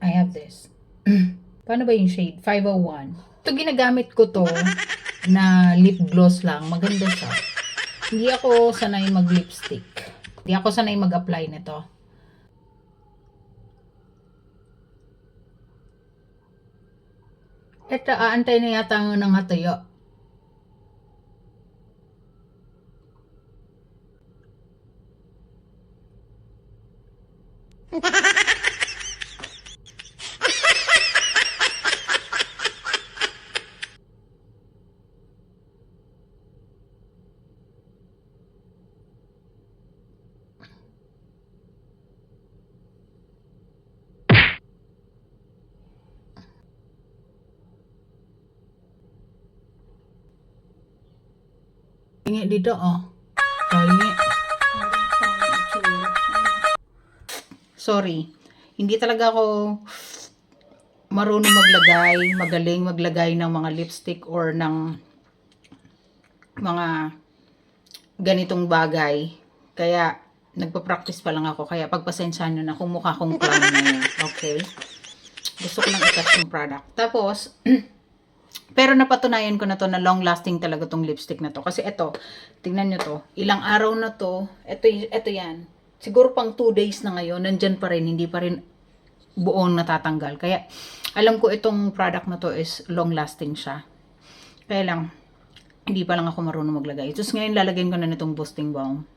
I have this. Paano ba yung shade? 501. Ito ginagamit ko to na lip gloss lang. Maganda siya. Hindi ako sanay mag-lipstick. Hindi ako sanay mag-apply nito. Ito, aantay na yata ng natuyo. Hingi dito, oh. Hingi. Sorry. Hindi talaga ako marunong maglagay, magaling maglagay ng mga lipstick or ng mga ganitong bagay. Kaya, nagpa-practice pa lang ako. Kaya, pagpasensyahan nyo na kung mukha kong clown ngayon. Okay? Gusto ko lang i-touch yung product. Tapos, pero napatunayan ko na to na long lasting talaga tong lipstick na to. Kasi ito, tingnan nyo to. Ilang araw na to. Ito yan. Siguro pang 2 days na ngayon. Nandyan pa rin. Hindi pa rin buong natatanggal. Kaya, alam ko itong product na to is long lasting siya. Kaya lang, hindi pa lang ako marunong maglagay. Tapos ngayon, lalagyan ko na nitong boosting balm.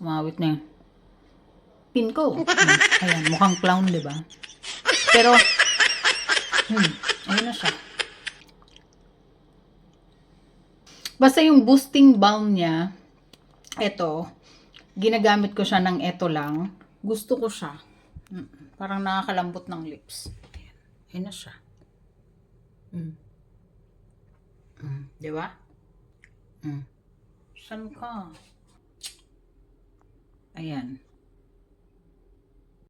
Sumawit na yun. Pin ko. Ayan, mukhang clown, diba? Pero, ayun na siya. Basta yung boosting balm niya, eto, ginagamit ko siya ng eto lang. Gusto ko siya. Parang nakakalambot ng lips. Ayan, ayun na siya. Diba? Saan ka? Ayan.